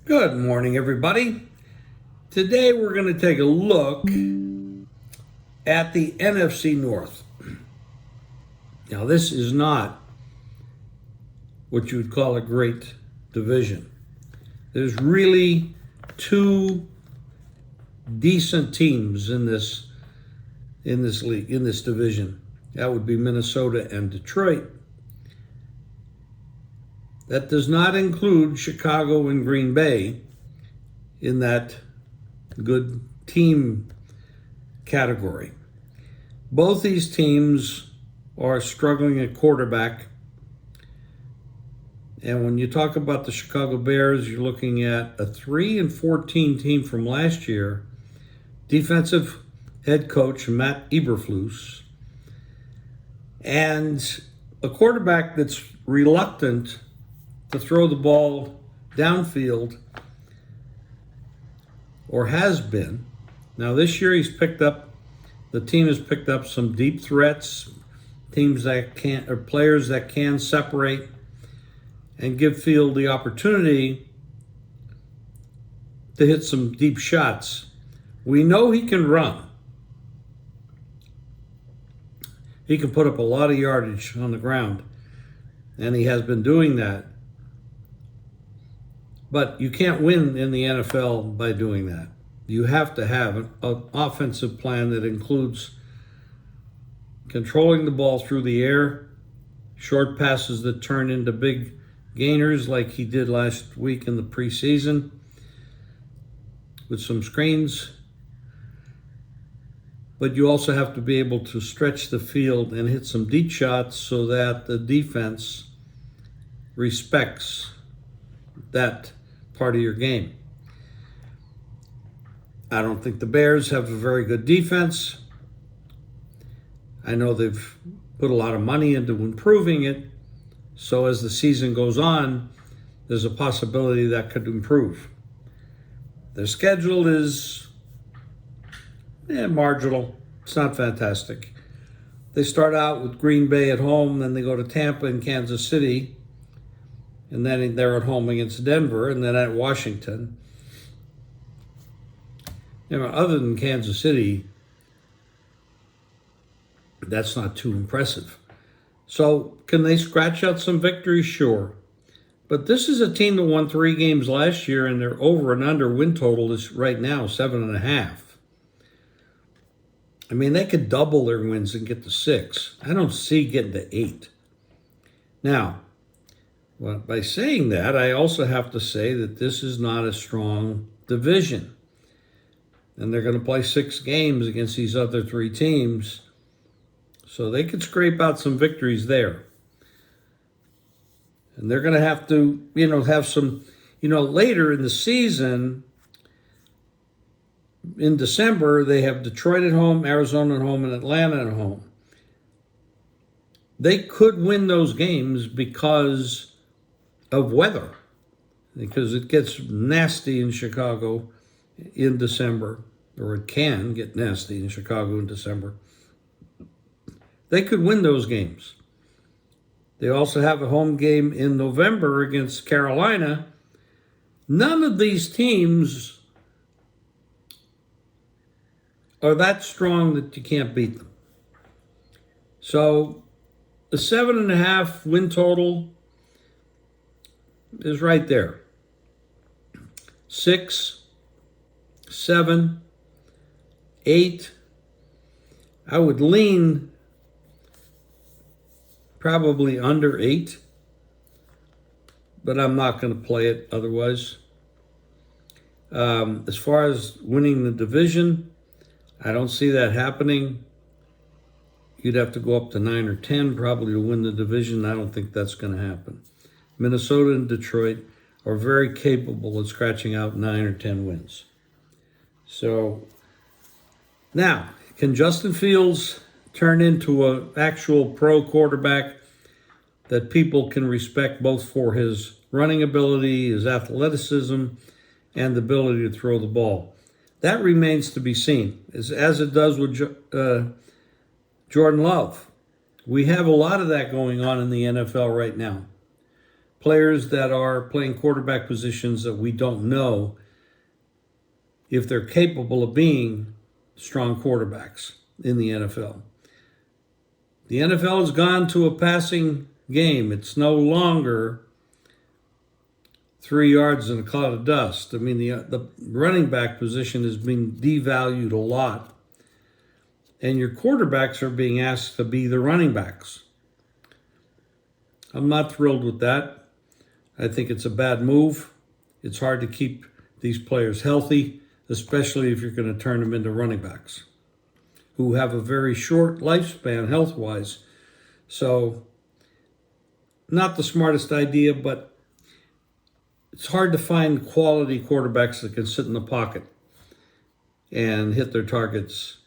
Good morning, everybody. Today we're going to take a look at the NFC North. Now, this is not what you would call a great division. There's really two decent teams in this league, in this division. That would be Minnesota and Detroit. That does not include Chicago and Green Bay in that good team category. Both these teams are struggling at quarterback. And when you talk about the Chicago Bears, you're looking at a 3-14 team from last year. Defensive head coach Matt Eberflus, and a quarterback that's reluctant to throw the ball downfield, or has been. Now this year the team has picked up some deep threats, players that can separate and give Field the opportunity to hit some deep shots. We know he can run. He can put up a lot of yardage on the ground, and he has been doing that. But you can't win in the NFL by doing that. You have to have an offensive plan that includes controlling the ball through the air, short passes that turn into big gainers like he did last week in the preseason, with some screens. But you also have to be able to stretch the field and hit some deep shots so that the defense respects that part of your game. I don't think the Bears have a very good defense. I know they've put a lot of money into improving it. So as the season goes on, there's a possibility that could improve. Their schedule is marginal. It's not fantastic. They start out with Green Bay at home, then they go to Tampa and Kansas City, and then they're at home against Denver, and then at Washington. Other than Kansas City, that's not too impressive. So can they scratch out some victories? Sure. But this is a team that won 3 games last year, and their over and under win total is right now 7.5. I mean, they could double their wins and get to 6. I don't see getting to 8. Now, by saying that, I also have to say that this is not a strong division. And they're going to play 6 games against these other 3 teams. So they could scrape out some victories there. And they're going to have to, have some, later in the season, in December, they have Detroit at home, Arizona at home, and Atlanta at home. They could win those games because of weather, because it gets nasty in Chicago in December, or it can get nasty in Chicago in December. They could win those games. They also have a home game in November against Carolina. None of these teams are that strong that you can't beat them. So the 7.5 win total is right there. 6, 7, 8. I would lean probably under 8, but I'm not going to play it otherwise. As far as winning the division, I don't see that happening. You'd have to go up to 9 or 10 probably to win the division. I don't think that's going to happen. Minnesota and Detroit are very capable of scratching out 9 or 10 wins. So now, can Justin Fields turn into an actual pro quarterback that people can respect both for his running ability, his athleticism, and the ability to throw the ball? That remains to be seen, as it does with Jordan Love. We have a lot of that going on in the NFL right now. players that are playing quarterback positions that we don't know if they're capable of being strong quarterbacks in the NFL. The NFL has gone to a passing game. It's no longer 3 yards in a cloud of dust. I mean, the running back position has been devalued a lot. And your quarterbacks are being asked to be the running backs. I'm not thrilled with that. I think it's a bad move. It's hard to keep these players healthy, especially if you're going to turn them into running backs who have a very short lifespan health-wise. So, not the smartest idea, but it's hard to find quality quarterbacks that can sit in the pocket and hit their targets.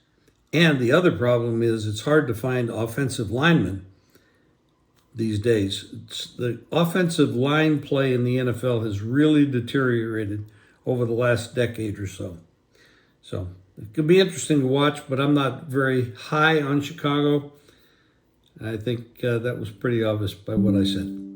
And the other problem is it's hard to find offensive linemen these days. The offensive line play in the NFL has really deteriorated over the last decade or so. So it could be interesting to watch, but I'm not very high on Chicago. I think that was pretty obvious by what I said.